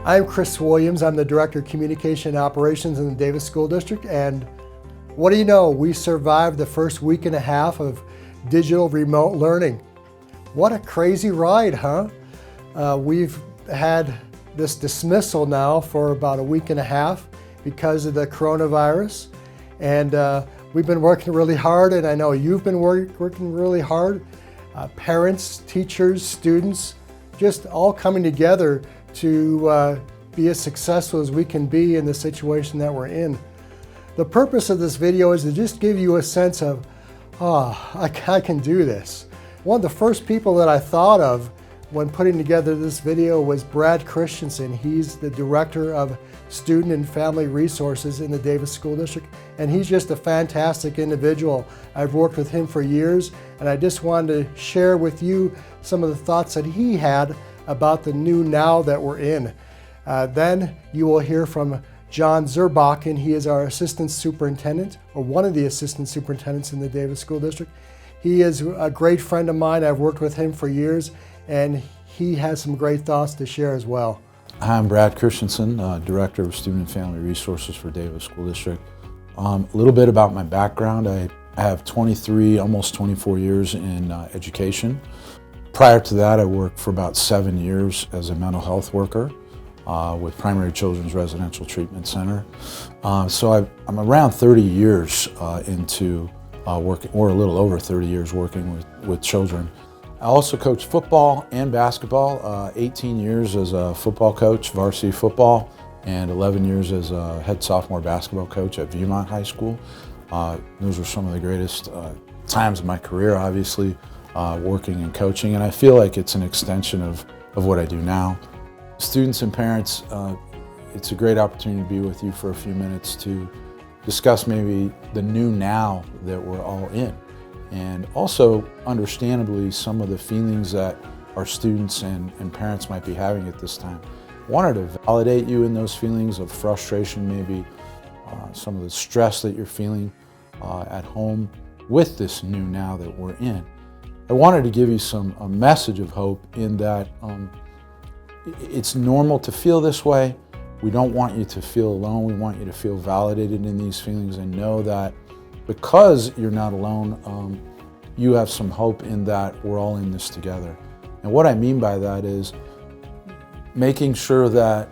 I'm Chris Williams. I'm the Director of Communication and Operations in the Davis School District, and what do you know? We survived the first week and a half of digital remote learning. What a crazy ride, huh? We've had this dismissal now for about a week and a half because of the coronavirus, and we've been working really hard, and I know you've been working really hard. Parents, teachers, students, just all coming together to be as successful as we can be in the situation that we're in. The purpose of this video is to just give you a sense of, I can do this. One of the first people that I thought of when putting together this video was Brad Christensen. He's the Director of Student and Family Resources in the Davis School District, and he's just a fantastic individual. I've worked with him for years, and I just wanted to share with you some of the thoughts that he had about the new now that we're in. Then you will hear from John Zerbakken. He is our Assistant Superintendent, or one of the Assistant Superintendents in the Davis School District. He is a great friend of mine. I've worked with him for years, and he has some great thoughts to share as well. Hi, I'm Brad Christensen, Director of Student and Family Resources for Davis School District. A little bit about my background. I have 23, almost 24 years in education. Prior to that, I worked for about 7 years as a mental health worker with Primary Children's Residential Treatment Center. So I'm around 30 years into working, or a little over 30 years working with children. I also coach football and basketball, 18 years as a football coach, varsity football, and 11 years as a head sophomore basketball coach at Viewmont High School. Those were some of the greatest times of my career, obviously, working and coaching, and I feel like it's an extension of what I do now. Students and parents, it's a great opportunity to be with you for a few minutes to discuss maybe the new now that we're all in, and also understandably some of the feelings that our students and parents might be having at this time. I wanted to validate you in those feelings of frustration, maybe some of the stress that you're feeling at home with this new now that we're in. I wanted to give you a message of hope in that it's normal to feel this way. We don't want you to feel alone. We want you to feel validated in these feelings and know that because you're not alone, you have some hope in that we're all in this together. And what I mean by that is making sure that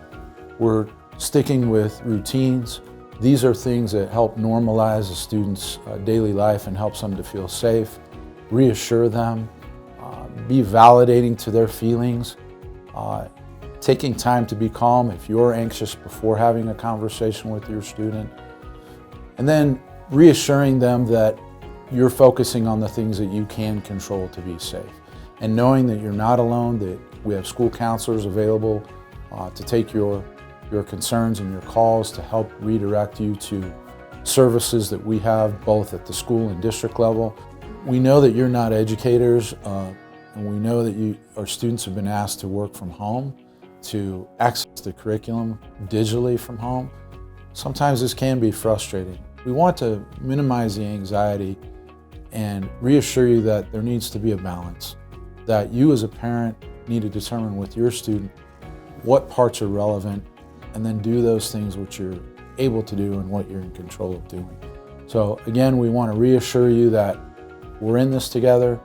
we're sticking with routines. These are things that help normalize a student's daily life and helps them to feel safe. Reassure them, be validating to their feelings, taking time to be calm if you're anxious before having a conversation with your student, and then reassuring them that you're focusing on the things that you can control to be safe, and knowing that you're not alone, that we have school counselors available to take your concerns and your calls to help redirect you to services that we have both at the school and district level. We know that you're not educators, and we know that our students have been asked to work from home, to access the curriculum digitally from home. Sometimes this can be frustrating. We want to minimize the anxiety and reassure you that there needs to be a balance, that you as a parent need to determine with your student what parts are relevant, and then do those things which you're able to do and what you're in control of doing. So again, we want to reassure you that we're in this together.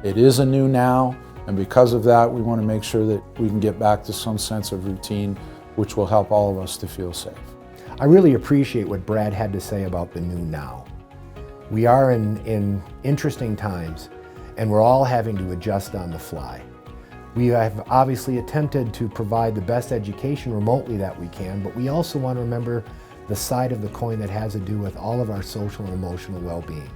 It is a new now, and because of that, we want to make sure that we can get back to some sense of routine, which will help all of us to feel safe. I really appreciate what Brad had to say about the new now. We are in interesting times, and we're all having to adjust on the fly. We have obviously attempted to provide the best education remotely that we can, but we also want to remember the side of the coin that has to do with all of our social and emotional well-being.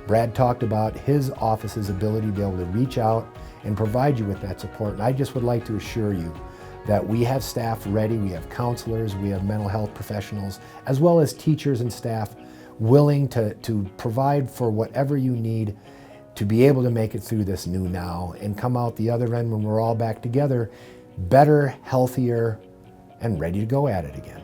Brad talked about his office's ability to be able to reach out and provide you with that support. And I just would like to assure you that we have staff ready, we have counselors, we have mental health professionals, as well as teachers and staff willing to provide for whatever you need to be able to make it through this new now and come out the other end when we're all back together, better, healthier, and ready to go at it again.